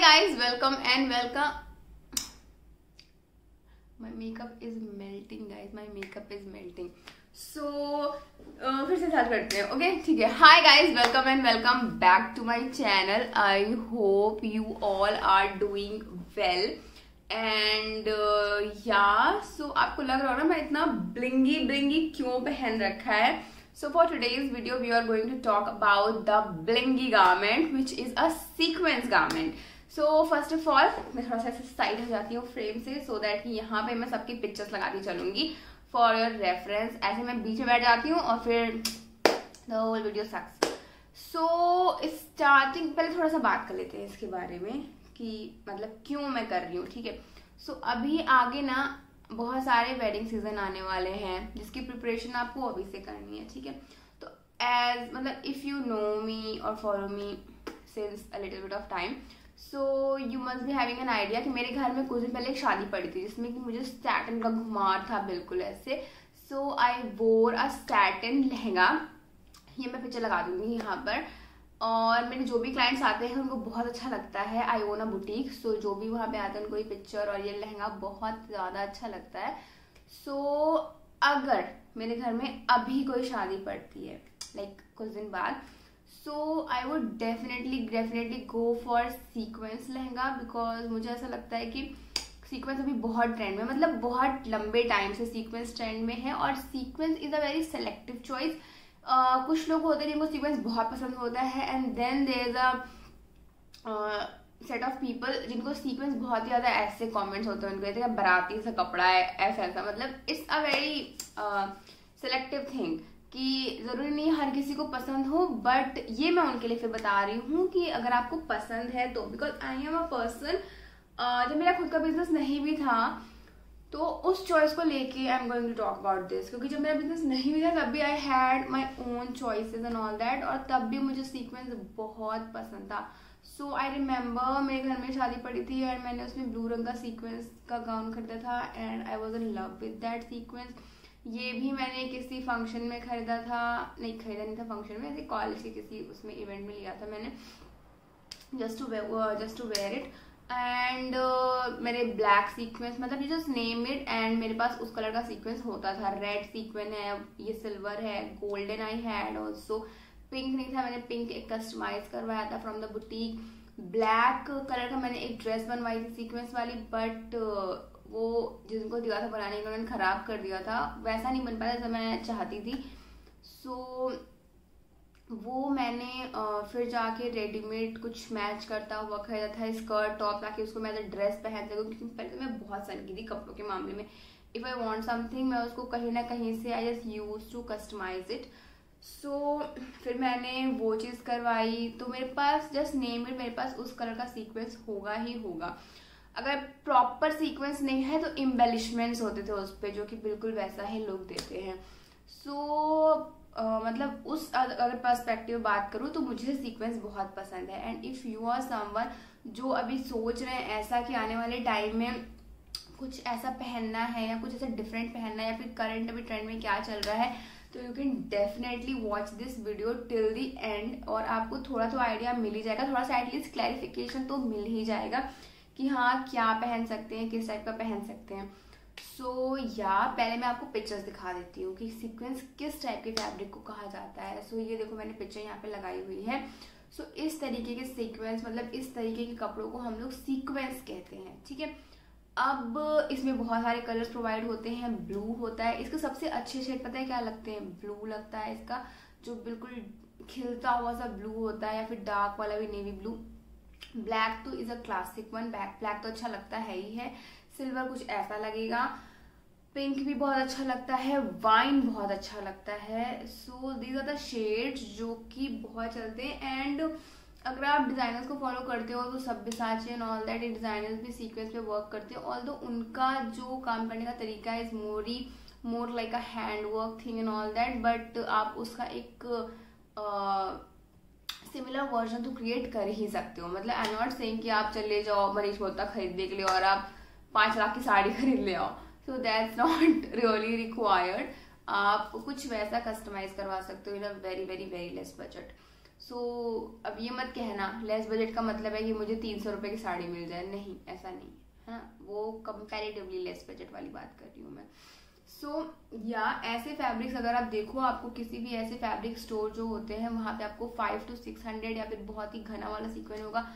guys, welcome and welcome. My makeup is melting guys, my makeup is melting. So फिर से start करते हैं. Okay ठीक है. Hi guys, welcome and welcome back to my channel. I hope you all are doing well. And so आपको लग रहा होगा मैं इतना ब्लिंगी क्यों पहन रखा है. So for today's video we are going to talk about the blingy garment which is a sequence garment. So first of all मैं थोड़ा सा ऐसे साइड हो जाती हूँ फ्रेम से so that कि यहाँ पे मैं सबकी पिक्चर्स लगाती चलूंगी for your reference. ऐसे मैं बीच में बैठ जाती हूँ और फिर the whole video sucks. So starting पहले थोड़ा सा बात कर लेते हैं इसके बारे में कि मतलब क्यों मैं कर रही हूँ. ठीक है. So अभी आगे ना बहुत सारे वेडिंग सीजन आने वाले हैं जिसकी प्रिपरेशन आपको अभी से करनी है. ठीक है. तो एज मतलब इफ यू नो मी और follow me since a little bit of time so you must be having an idea कि मेरे घर में कुछ दिन पहले एक शादी पड़ी थी जिसमें कि मुझे स्टैटिन का घुमार था बिल्कुल ऐसे. सो आई वोर अ स्टैटिन लहंगा. ये मैं पिक्चर लगा दूंगी यहाँ पर. और मेरे जो भी क्लाइंट्स आते हैं उनको बहुत अच्छा लगता है. आई ओन अ बुटीक. सो जो भी वहाँ पे आते हैं उनको ये पिक्चर और ये लहंगा बहुत ज़्यादा अच्छा लगता है. सो अगर मेरे घर में अभी कोई शादी पड़ती है लाइक कुछ दिन बाद so I would definitely go for sequins lehenga because मुझे ऐसा लगता है कि सीक्वेंस अभी बहुत ट्रेंड में मतलब बहुत लंबे टाइम से सीक्वेंस ट्रेंड में है. और sequence is a very selective choice. कुछ लोग होते हैं जिनको सीक्वेंस बहुत पसंद होता है and then there is a set of people जिनको सीक्वेंस बहुत ही ज़्यादा ऐसे कमेंट्स होते हैं उनको कहते हैं बाराती सा कपड़ा है ऐसा मतलब it's a very selective thing कि ज़रूरी नहीं हर किसी को पसंद हो. बट ये मैं उनके लिए फिर बता रही हूँ कि अगर आपको पसंद है तो because I am a person जब मेरा खुद का बिजनेस नहीं भी था तो उस चॉइस को लेके I am going to talk about this क्योंकि जब मेरा बिजनेस नहीं भी था तब भी I had my own choices and all that और तब भी मुझे सीक्वेंस बहुत पसंद था. सो आई रिमेम्बर मेरे घर में शादी पड़ी थी एंड मैंने उसमें ब्लू रंग का सीक्वेंस का गाउन खरीदा था and I was in love with that sequence. ये भी मैंने किसी फंक्शन में खरीदा था. नहीं खरीदा नहीं था फंक्शन में, ऐसे कॉलेज के किसी उसमें इवेंट में लिया था मैंने just to wear it. And मेरे ब्लैक सीक्वेंस मतलब you just name it and मेरे पास उस कलर का सीक्वेंस होता था. रेड सीक्वेंस है, ये सिल्वर है, golden I had also. Pink नहीं था, मैंने पिंक एक कस्टमाइज करवाया था from the boutique. Black colour का मैंने एक ड्रेस बनवाई थी सीक्वेंस वाली बट वो जिनको दिया था बनाने का उन्होंने ख़राब कर दिया था. वैसा नहीं बन पाया जैसा मैं चाहती थी. सो वो मैंने फिर जाके रेडीमेड कुछ मैच करता हुआ खरीदा था स्कर्ट टॉप ताकि उसको मैं एज ड्रेस पहन सकूँ क्योंकि पहले तो मैं बहुत सनकी थी कपड़ों के मामले में. इफ़ आई वांट समथिंग मैं उसको कहीं ना कहीं से I just use to customize it. So फिर मैंने वो चीज़ करवाई तो मेरे पास जस्ट नेम इट मेरे पास उस कलर का सीक्वेंस होगा ही होगा. अगर प्रॉपर सीक्वेंस नहीं है तो एम्बेलिशमेंट्स होते थे उस पर जो कि बिल्कुल वैसा ही लुक देते हैं. सो मतलब उस अगर पर्सपेक्टिव बात करूँ तो मुझे सीक्वेंस बहुत पसंद है. And if you are someone जो अभी सोच रहे हैं ऐसा कि आने वाले टाइम में कुछ ऐसा पहनना है या कुछ ऐसा डिफरेंट पहनना है या फिर करंट अभी ट्रेंड में क्या चल रहा है तो you can definitely watch this video till the and और आपको थोड़ा तो आइडिया मिल ही जाएगा. थोड़ा सा एटलीस्ट क्लैरिफिकेशन तो मिल ही जाएगा कि हाँ क्या पहन सकते हैं किस टाइप का पहन सकते हैं. सो पहले मैं आपको पिक्चर्स दिखा देती हूँ कि सीक्वेंस किस टाइप के फैब्रिक को कहा जाता है. सो ये देखो मैंने पिक्चर यहाँ पे लगाई हुई है. सो इस तरीके के सीक्वेंस मतलब इस तरीके के कपड़ों को हम लोग सीक्वेंस कहते हैं. ठीक है. अब इसमें बहुत सारे कलर्स प्रोवाइड होते हैं. ब्लू होता है इसके सबसे अच्छे शेड पता है क्या लगते हैं. ब्लू लगता है इसका जो बिल्कुल खिलता हुआ सा ब्लू होता है या फिर डार्क वाला भी नेवी ब्लू. ब्लैक तो is a classic one. Black तो अच्छा लगता है ही है. सिल्वर कुछ ऐसा लगेगा. पिंक भी बहुत अच्छा लगता है. वाइन बहुत अच्छा लगता है. So these are the shades जो कि बहुत चलते हैं. एंड अगर आप डिजाइनर्स को फॉलो करते हो तो Sabyasachi and all that designers भी सीक्वेंस पे वर्क करते हैं. ऑल्दो उनका जो काम करने का तरीका is more like a hand work thing and all that but आप उसका एक सिमिलर वर्जन तो क्रिएट कर ही सकते हो. मतलब आई एम नॉट सेइंग कि आप चले जाओ मनीष मोहता खरीदने के लिए और आप 5 लाख की साड़ी खरीद ले आओ. So that's not really required. आप कुछ वैसा कस्टमाइज करवा सकते हो in a very very very less budget. So अब ये मत कहना लेस बजट का मतलब है कि मुझे 300 रुपये की साड़ी मिल जाए, नहीं ऐसा नहीं है, हाँ वो कंपैरेटिवली लेस बजट वाली बात कर रही हूँ मैं। या ऐसे फैब्रिक्स अगर आप देखो, आपको किसी भी ऐसे फैब्रिक स्टोर जो होते हैं वहाँ पे आपको 500 to 600 या फिर बहुत ही घना वाला सीक्वेंस होगा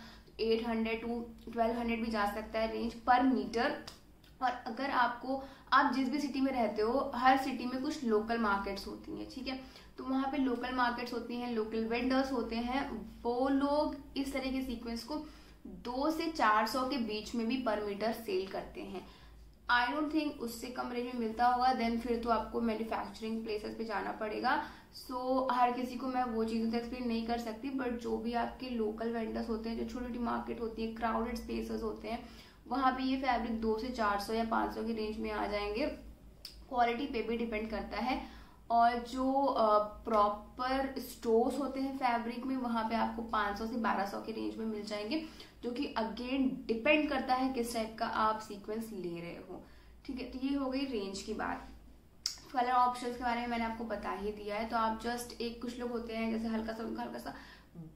800 to 1200 भी जा सकता है रेंज पर मीटर। और अगर आप जिस भी सिटी में रहते हो, हर सिटी में कुछ लोकल मार्केट्स होती हैं, ठीक है, तो वहाँ पे लोकल मार्केट्स होती हैं, लोकल वेंडर्स होते हैं, वो लोग इस तरह के सीक्वेंस को 200 से 400 के बीच में भी पर मीटर सेल करते हैं। आई डोंट थिंक उससे कम रेंज में मिलता होगा, देन फिर तो आपको मैन्युफैक्चरिंग प्लेसेस पे जाना पड़ेगा। हर किसी को मैं वो चीज़ें तो एक्सप्लेन नहीं कर सकती, बट जो भी आपके लोकल वेंडर्स होते हैं, जो छोटी छोटी मार्केट होती है, क्राउडेड स्पेसेस होते हैं, वहाँ पे ये फैब्रिक 200 से 400 या 500 की रेंज में आ जाएंगे। क्वालिटी पे भी डिपेंड करता है। और जो प्रॉपर स्टोर्स होते हैं फैब्रिक में, वहाँ पे आपको 500 से 1200 की रेंज में मिल जाएंगे, जो कि अगेन डिपेंड करता है किस टाइप का आप सीक्वेंस ले रहे हो, ठीक है। तो ये हो गई रेंज की बात। कलर ऑप्शंस के बारे में मैंने आपको बता ही दिया है, तो आप जस्ट कुछ लोग होते हैं जैसे उनका हल्का सा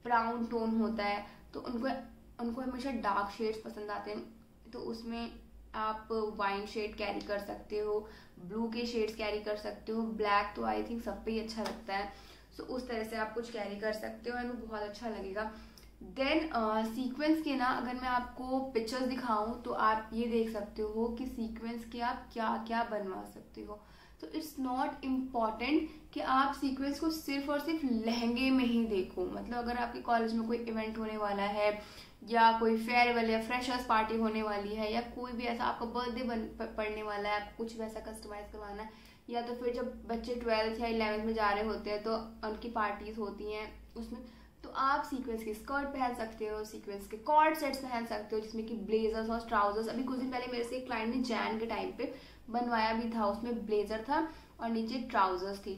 ब्राउन टोन होता है, तो उनको हमेशा डार्क शेड्स पसंद आते हैं, तो उसमें आप वाइन शेड कैरी कर सकते हो, ब्लू के शेड्स कैरी कर सकते हो, ब्लैक तो आई थिंक सब पे ही अच्छा लगता है। उस तरह से आप कुछ कैरी कर सकते हो एंड वो बहुत अच्छा लगेगा। देन सीक्वेंस के ना अगर मैं आपको पिक्चर्स दिखाऊं तो आप ये देख सकते हो कि सीक्वेंस के आप क्या क्या बनवा सकते हो। तो इट्स नॉट इम्पॉर्टेंट कि आप सीक्वेंस को सिर्फ और सिर्फ लहंगे में ही देखो। मतलब अगर आपके कॉलेज में कोई इवेंट होने वाला है या कोई फेयरवेल या फ्रेशर्स पार्टी होने वाली है या कोई भी ऐसा आपका बर्थडे पड़ने वाला है, आपको कुछ वैसा कस्टमाइज करवाना है, या तो फिर जब बच्चे 12th या 11th में जा रहे होते हैं तो उनकी पार्टीज होती हैं उसमें, तो आप सीक्वेंस की स्कर्ट पहन सकते हो, सीक्वेंस के कॉर्ड सेट्स पहन सकते हो जिसमें कि ब्लेजर्स और ट्राउजर्स। अभी कुछ दिन पहले मेरे से एक क्लाइंट ने जैन के टाइम पे बनवाया भी था, उसमें ब्लेजर था और नीचे ट्राउजर्स थी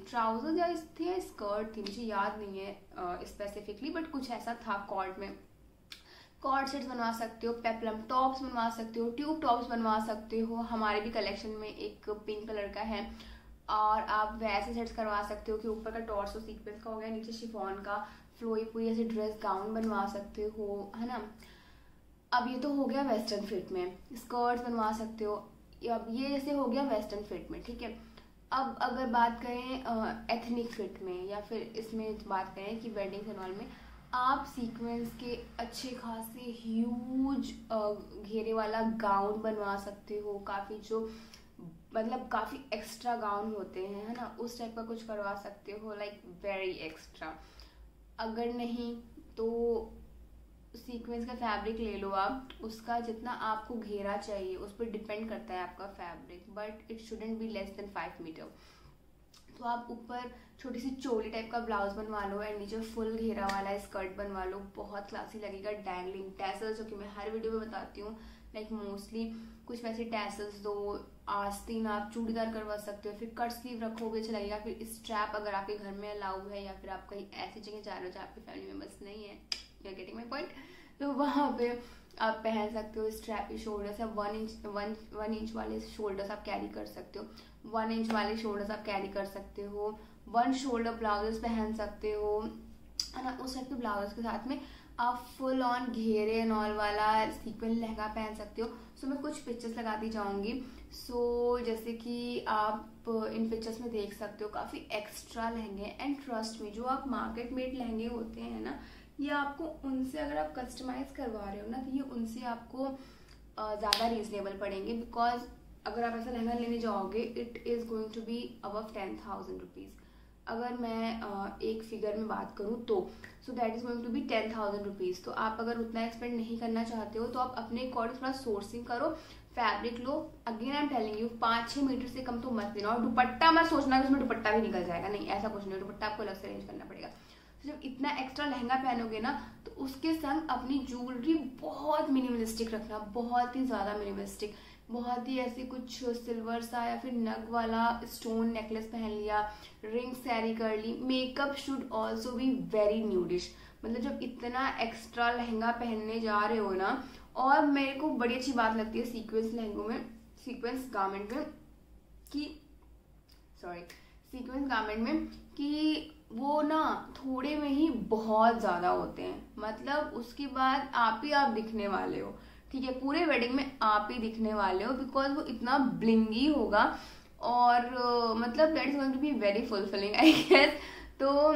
या स्कर्ट थी, मुझे याद नहीं है स्पेसिफिकली, बट कुछ ऐसा था। कॉर्ड में कॉर्ड सेट्स बनवा सकते हो, पेप्लम टॉप्स बनवा सकते हो, ट्यूब टॉप्स बनवा सकते हो। हमारे भी कलेक्शन में एक पिंक कलर का है और आप वैसे सेट्स करवा सकते हो कि ऊपर का टॉर्सो सीक्वेंस का हो गया, नीचे शिफॉन का फ्लोई पूरी ऐसे ड्रेस गाउन बनवा सकते हो, है ना। अब ये तो हो गया वेस्टर्न फिट में, स्कर्ट्स बनवा सकते हो। अब ये जैसे हो गया वेस्टर्न फिट में, ठीक है। अब अगर बात करें एथनिक फिट में या फिर इसमें बात करें कि वेडिंग सलवार में, आप सीक्वेंस के अच्छे खासे ह्यूज घेरे वाला गाउन बनवा सकते हो। काफ़ी जो मतलब काफ़ी एक्स्ट्रा गाउन होते हैं, है ना, उस टाइप का कुछ करवा सकते हो, लाइक वेरी एक्स्ट्रा। अगर नहीं तो सीक्वेंस का फैब्रिक ले लो आप, उसका जितना आपको घेरा चाहिए उस पर डिपेंड करता है आपका fabric, but it shouldn't be less than 5 metre. तो आप ऊपर छोटी सी चोली टाइप का ब्लाउज बनवा लो एंड नीचे फुल घेरा वाला स्कर्ट बनवा लो, बहुत क्लासी लगेगा। डैंगलिंग टैसल्स जो कि मैं हर वीडियो में बताती हूँ, लाइक मोस्टली कुछ वैसे टैसल्स दो, आस्तीन आप चूड़ीदार करवा सकते हो, फिर कट स्लीव रखोगे अच्छा लगेगा। फिर स्ट्रैप अगर आपके घर में अलाउ है या फिर आप कहीं ऐसी जगह जा रहे हो जहाँ आपके फैमिली मेम्बर्स नहीं है, you are getting my point, तो वहाँ पे आप पहन सकते हो। स्ट्रैपी शोल्डर्स या 1 इंच वाले शोल्डर्स आप कैरी कर सकते हो, 1 इंच वाले शोल्डर्स आप कैरी कर सकते हो, 1 शोल्डर ब्लाउजेस पहन सकते हो, है ना। उस टाइप के ब्लाउज के साथ में आप फुल ऑन घेरे एंड ऑल वाला सीक्वेंस लहंगा पहन सकते हो। मैं कुछ पिक्चर्स लगाती जाऊंगी। जैसे कि आप इन पिक्चर्स में देख सकते हो काफ़ी एक्स्ट्रा लहंगे, एंड ट्रस्ट में जो आप मार्केट मेड लहंगे होते हैं ना, ये आपको उनसे अगर आप कस्टमाइज करवा रहे हो ना, तो ये उनसे आपको ज़्यादा रीजनेबल पड़ेंगे, बिकॉज अगर आप ऐसा लहंगा लेने जाओगे it is going to be above 10,000 rupees. अगर मैं एक फिगर में बात करूँ तो that is going to be 10,000 rupees. तो आप अगर उतना एक्सपेंड नहीं करना चाहते हो तो आप अपने अकॉर्डिंग थोड़ा सोर्सिंग करो, फैब्रिक लो। Again I am telling you 5-6 metre से कम तो मत लेना। और दुपट्टा मत सोचना कि उसमें दुपट्टा भी निकल जाएगा, नहीं, ऐसा कुछ नहीं, दुपट्टा आपको अलग से अरेंज करना पड़ेगा। जब इतना एक्स्ट्रा लहंगा पहनोगे ना, तो उसके संग अपनी ज्वेलरी बहुत मिनिमलिस्टिक रखना, बहुत ही ज़्यादा मिनिमलिस्टिक, बहुत ही ऐसे कुछ सिल्वर सा या फिर नग वाला स्टोन नेकलेस पहन लिया, रिंग्स कैरी कर ली। Makeup should also be very nudish. मतलब जब इतना एक्स्ट्रा लहंगा पहनने जा रहे हो ना, और मेरे को बड़ी अच्छी बात लगती है सीक्वेंस लहंगों में, सीक्वेंस गारमेंट में कि वो ना थोड़े में ही बहुत ज्यादा होते हैं, मतलब उसके बाद आप दिखने वाले हो, ठीक है, पूरे वेडिंग में आप ही दिखने वाले हो, बिकॉज वो इतना ब्लिंगी होगा और मतलब that is going to be very fulfilling I guess. तो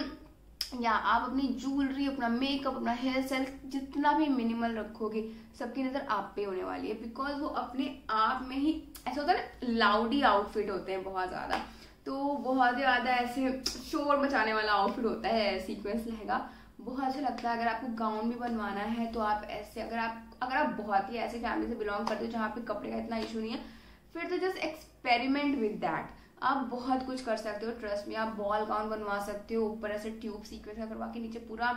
या आप अपनी ज्वेलरी, अपना मेकअप, अपना हेयर स्टाइल जितना भी मिनिमल रखोगे, सबकी नजर आप पे होने वाली है, बिकॉज वो अपने आप में ही ऐसा होता है ना, लाउडी आउटफिट होते हैं बहुत ज्यादा, तो बहुत ज्यादा ऐसे शोर मचाने वाला आउटफिट होता है सीक्वेंस लहंगा, बहुत अच्छा लगता है। अगर आपको गाउन भी बनवाना है तो आप ऐसे, अगर आप बहुत ही ऐसे फैमिली से बिलोंग करते हो जहाँ पे कपड़े का इतना इशू नहीं है, फिर तो जस्ट एक्सपेरिमेंट विद दैट, आप बहुत कुछ कर सकते हो, ट्रस्ट में। आप बॉल गाउन बनवा सकते हो, ऊपर ऐसे ट्यूब सीक्वेंस का करवा के नीचे पूरा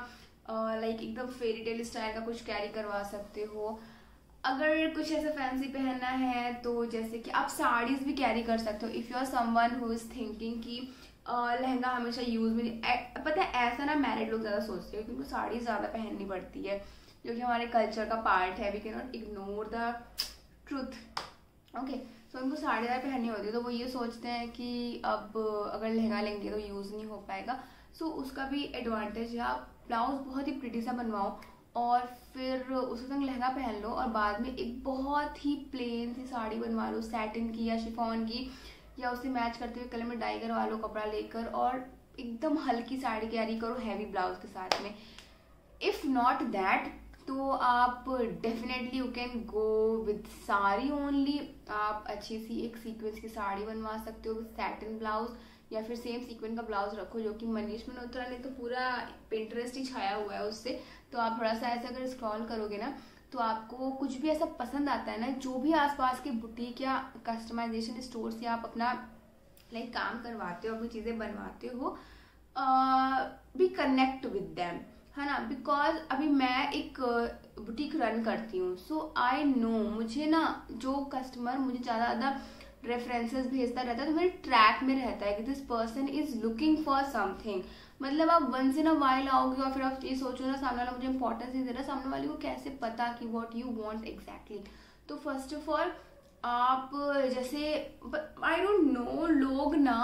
लाइक एकदम फेरी टेल स्टाइल का कुछ कैरी करवा सकते हो। अगर कुछ ऐसा फैंसी पहनना है तो जैसे कि आप साड़ीज भी कैरी कर सकते हो, if you are someone who is thinking कि लहंगा हमेशा यूज में, पता है ऐसा ना मैरिड लोग ज्यादा सोचते हैं क्योंकि साड़ी ज्यादा पहननी पड़ती है, जो कि हमारे कल्चर का पार्ट है, we can not ignore the truth, okay. तो उनको साड़ी ज़्यादा पहननी होती है, तो वो ये सोचते हैं कि अब अगर लहंगा लेंगे तो यूज़ नहीं हो पाएगा। सो उसका भी एडवांटेज है, आप ब्लाउज बहुत ही प्रिटी सा बनवाओ और फिर उसके संग लहंगा पहन लो और बाद में एक बहुत ही प्लेन सी साड़ी बनवा लो, सैटिन की या शिफॉन की, या उससे मैच करते हुए कलर में डाई करवा लो कपड़ा लेकर, और एकदम हल्की साड़ी कैरी करो हैवी ब्लाउज के साथ में। इफ नॉट दैट तो आप definitely you can go with sari only. आप अच्छी सी एक सीक्वेंस की साड़ी बनवा सकते हो विद सैटिन ब्लाउज, या फिर सेम सीक्वेंस का ब्लाउज रखो, जो कि मनीष मल्होत्रा ने तो पूरा पिंटरेस्ट ही छाया हुआ है उससे। तो आप थोड़ा सा ऐसा अगर स्क्रॉल करोगे ना तो आपको कुछ भी ऐसा पसंद आता है ना, जो भी आसपास के बुटीक या कस्टमाइजेशन स्टोर से आप अपना लाइक काम करवाते हो, अपनी चीजें बनवाते हो, बी कनेक्ट विद देम, है ना। बिकॉज अभी मैं एक बुटीक रन करती हूँ, सो आई नो, मुझे ना जो कस्टमर मुझे ज़्यादा रेफरेंसेस भेजता रहता है तो मेरे ट्रैक में रहता है कि this person is looking for something. मतलब आप वंस इन अ वाइल आओगे और फिर आप ये सोचो ना, सामने वाला मुझे इंपॉर्टेंस नहीं दे रहा, सामने वाले को कैसे पता कि व्हाट यू वांट एग्जैक्टली। तो फर्स्ट ऑफ ऑल आप जैसे, आई डोंट नो, लोग ना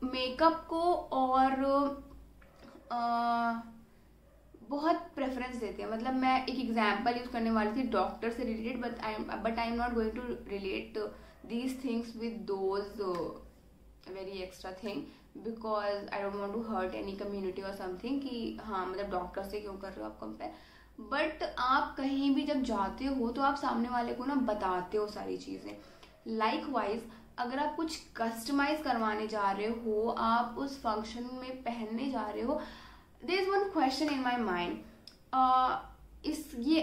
मेकअप को और बहुत प्रेफरेंस देते हैं। मतलब मैं एक एग्जांपल यूज करने वाली थी डॉक्टर से related, but I am not going to relate these things with those very extra thing, because I don't want to hurt any community और समथिंग कि हाँ मतलब डॉक्टर से क्यों कर रहे हो आप कंपेयर। बट आप कहीं भी जब जाते हो तो आप सामने वाले को ना बताते हो सारी चीजें। लाइकवाइज अगर आप कुछ कस्टमाइज करवाने जा रहे हो, आप उस फंक्शन में पहनने जा रहे हो, there is one question in my mind, ये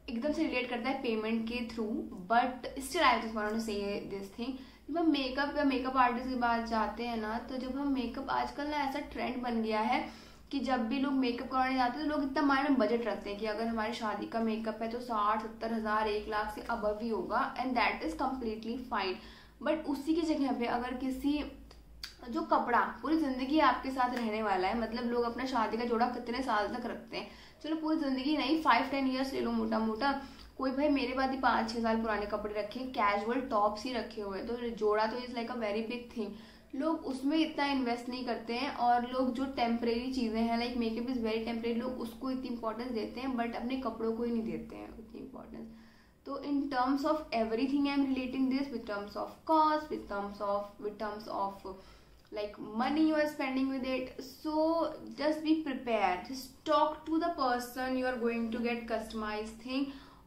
एकदम से रिलेट करता है पेमेंट के through, but still I just want to say this thing. जब हम मेकअप या मेकअप आर्टिस्ट के पास जाते हैं ना, तो जब हम मेकअप, आजकल ना ऐसा ट्रेंड बन गया है कि जब भी लोग मेकअप करवाने जाते हैं तो लोग इतना माइंड में बजट रखते हैं कि अगर हमारी शादी का मेकअप है तो 60-70 हज़ार 1 लाख से अबव ही होगा, and that is completely fine. But उसी की जगह पे अगर किसी जो कपड़ा पूरी जिंदगी आपके साथ रहने वाला है, मतलब लोग अपना शादी का जोड़ा कितने साल तक रखते हैं, चलो पूरी जिंदगी नहीं, 5-10 ईयर्स ले लो मोटा मोटा, कोई भाई मेरे बाद ही 5-6 साल पुराने कपड़े रखे, कैजुअल टॉप्स ही रखे हुए, तो जोड़ा तो is like a very big thing. लोग उसमें इतना इन्वेस्ट नहीं करते हैं, और लोग जो टेम्परेरी चीजें हैं like makeup is very temporary, लोग उसको इतनी इंपॉर्टेंस देते हैं, बट अपने कपड़ों को ही नहीं देते हैं उतनी इंपॉर्टेंस। तो in terms of everything I am relating this with terms of cost, with terms of like money you are spending with it. So just be prepared, just talk to the person you are going to get customized thing,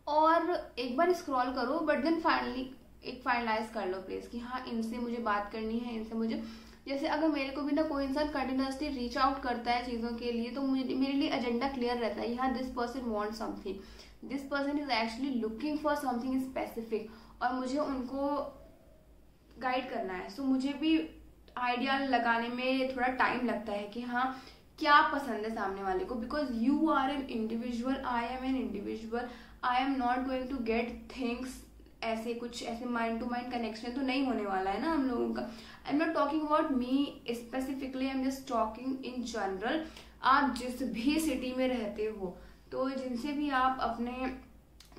और एक बार scroll करो, but then finally एक finalise कर लो place कि हाँ इनसे मुझे बात करनी है, इनसे मुझे, जैसे अगर मेरे को भी ना कोई इंसान कंटिन्यूसली रीच आउट करता है चीज़ों के लिए, तो मेरे लिए एजेंडा क्लियर रहता है, हाँ this person want something, this person is actually looking for something specific, और मुझे उनको गाइड करना है। सो मुझे भी आइडिया लगाने में थोड़ा टाइम लगता है कि हाँ क्या पसंद है सामने वाले को, because you are an individual, I am an individual, I am not going to get things ऐसे कुछ ऐसे माइंड टू माइंड कनेक्शन तो नहीं होने वाला है ना हम लोगों का। आई am not talking about me specifically, I am just talking in general. आप जिस भी सिटी में रहते हो, तो जिनसे भी आप अपने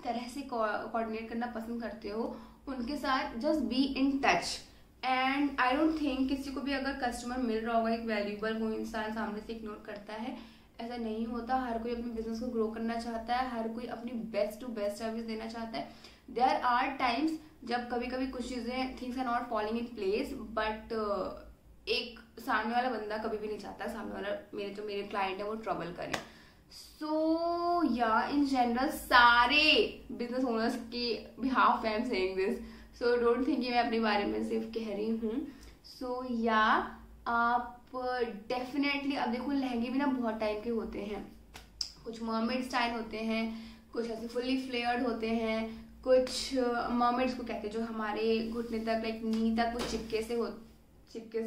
तरह से कोऑर्डिनेट करना पसंद करते हो, उनके साथ just be in touch, and I don't think किसी को भी अगर कस्टमर मिल रहा होगा, एक वैल्यूबल कोई इंसान सामने से इग्नोर करता है, ऐसा नहीं होता। हर कोई अपने बिजनेस को ग्रो करना चाहता है, हर कोई अपनी बेस्ट टू बेस्ट सर्विस देना चाहता है। देयर आर टाइम्स जब कभी कभी कुछ चीजें, things are not following in place, but एक सामने वाला बंदा कभी भी नहीं चाहता सामने वाला मेरे क्लाइंट है वो ट्रबल करे। सो या इन जनरल सारे बिजनेस ओनर्स के behalf I am saying this, so don't think मैं अपने बारे में सिर्फ कह रही हूँ। सो या आप डेफिनेटली, अब देखो लहंगे भी ना बहुत टाइप के होते हैं, कुछ मर्मेड स्टाइल होते हैं, कुछ ऐसे फुल्ली फ्लेयर्ड होते हैं, कुछ मर्मेड्स को कहते हैं जो हमारे घुटने तक लाइक नी तक वो चिपके से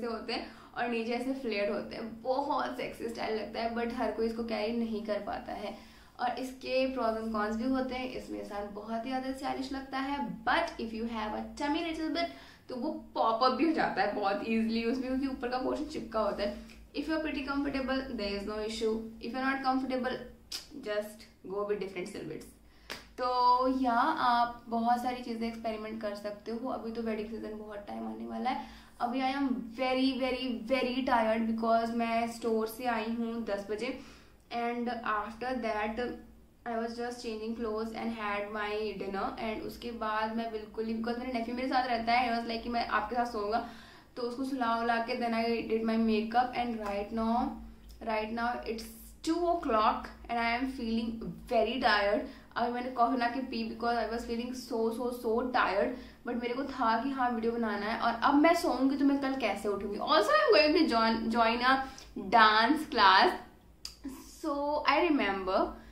होते हैं और नीचे ऐसे फ्लेयर्ड होते हैं। बहुत सेक्सी स्टाइल लगता है बट हर कोई इसको कैरी नहीं कर पाता है और इसके प्रोज एंड कॉन्स भी होते हैं। इसमें इंसान बहुत ही ज्यादा स्टाइलिश लगता है but if you have a tummy little bit तो वो पॉप अप भी हो जाता है बहुत इजीली उसमें, क्योंकि ऊपर का पोर्शन चिपका होता है। If you are pretty comfortable there is no issue, if you are not comfortable just go with different silhouettes. तो या आप बहुत सारी चीजें एक्सपेरिमेंट कर सकते हो। अभी तो वेडिंग सीजन बहुत टाइम आने वाला है। अभी आई am very very very tired because मैं स्टोर से आई हूँ 10 बजे and after that I was just changing cloth and had my dinner and उसके बाद मैं बिल्कुल ही, बिकॉज मेरे नेफ्यू मेरे साथ रहता है, आई वॉज लाइक कि मैं आपके साथ सोऊंगा, तो उसको सुला उला के then I did my makeup and right now it's 2 o'clock and I am feeling very tired. अभी मैंने कॉफी ना के पी because I was feeling so tired, but मेरे को था कि हाँ वीडियो बनाना है और अब मैं सोऊंगी तो मैं कल कैसे उठूंगी। Also I am going to join a dance class. So I remember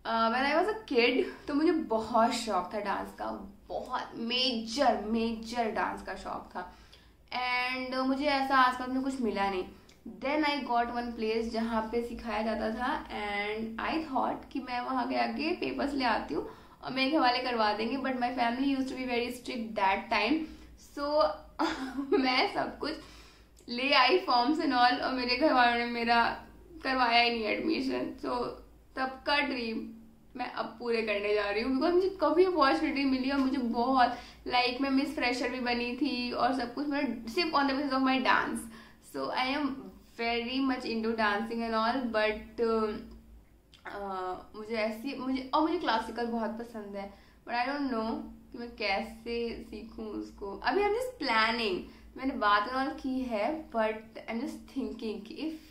when I was a kid तो मुझे बहुत शौक था डांस का, बहुत मेजर डांस का शौक था एंड मुझे ऐसा आसपास में कुछ मिला नहीं। Then I got one place जहाँ पे सिखाया जाता था एंड आई थॉट कि मैं वहाँ के आके पेपर्स ले आती हूँ और मेरे हवाले करवा देंगे, but my family use to be very strict that time. So मैं सब कुछ ले आई फॉर्म्स एंड ऑल और मेरे घर वालों ने मेरा करवाया ही नहीं एडमिशन। सो तब का ड्रीम मैं अब पूरे करने जा रही हूँ बिकॉज मुझे कभी अपॉर्चुनिटी मिली और मुझे बहुत लाइक मैं मिस फ्रेशर भी बनी थी और सब कुछ मैं सिर्फ on the basis of my dance. So I am very much into dancing and all but मुझे क्लासिकल बहुत पसंद है बट आई डोंट नो कि मैं कैसे सीखूं उसको। अभी आई एम जस्ट प्लानिंग, मैंने बात एंड ऑल की है but I am just thinking कि if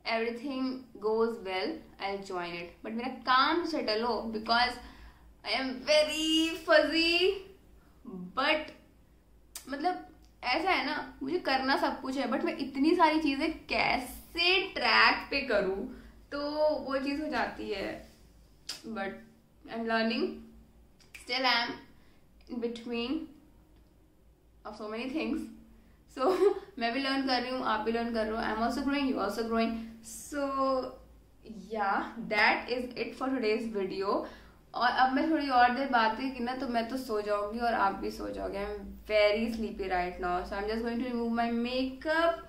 everything goes well I'll join it, but मेरा काम सेटल हो because I am very fuzzy but मतलब ऐसा है ना मुझे करना सब कुछ है बट मैं इतनी सारी चीजें कैसे ट्रैक पे करूँ तो वो चीज हो जाती है। But I am learning, still I am in between of so many things. So मैं भी लर्न कर रही हूँ, आप भी लर्न कर रहे हो, I am also growing, you also growing. So yeah that is it for today's video. और अब मैं थोड़ी और देर बातें की ना तो मैं तो सो जाऊंगी और आप भी सो जाओगे। I am very sleepy right now, so I am just going to remove my makeup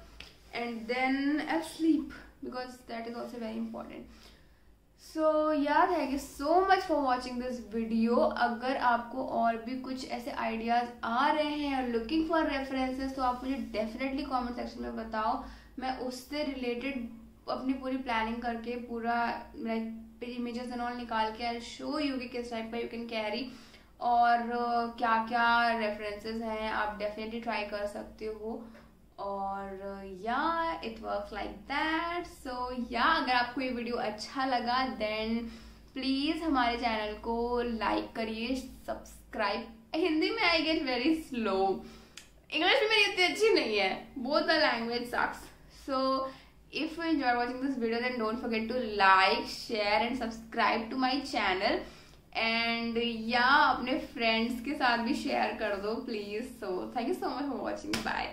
and then I sleep because that is also very important. So yeah thank you so much for watching this video. अगर आपको और भी कुछ ऐसे ideas आ रहे हैं और looking for references तो आप मुझे डेफिनेटली कमेंट सेक्शन में बताओ, मैं उससे रिलेटेड अपनी पूरी प्लानिंग करके पूरा लाइक इमेजेस एंड ऑल निकाल के आई शो यू कि किस टाइप का यू कैन कैरी और क्या क्या रेफरेंसेस हैं आप डेफिनेटली ट्राई कर सकते हो। और या it works like that. So या अगर आपको ये वीडियो अच्छा लगा देन प्लीज हमारे चैनल को लाइक करिए, सब्सक्राइब। हिंदी में I get very slow, English में मेरी इतनी अच्छी नहीं है, both the language sucks. So if you enjoy watching this video then don't forget to like, share and subscribe to my channel and या अपने friends के साथ भी share कर दो please। So thank you so much for watching, bye।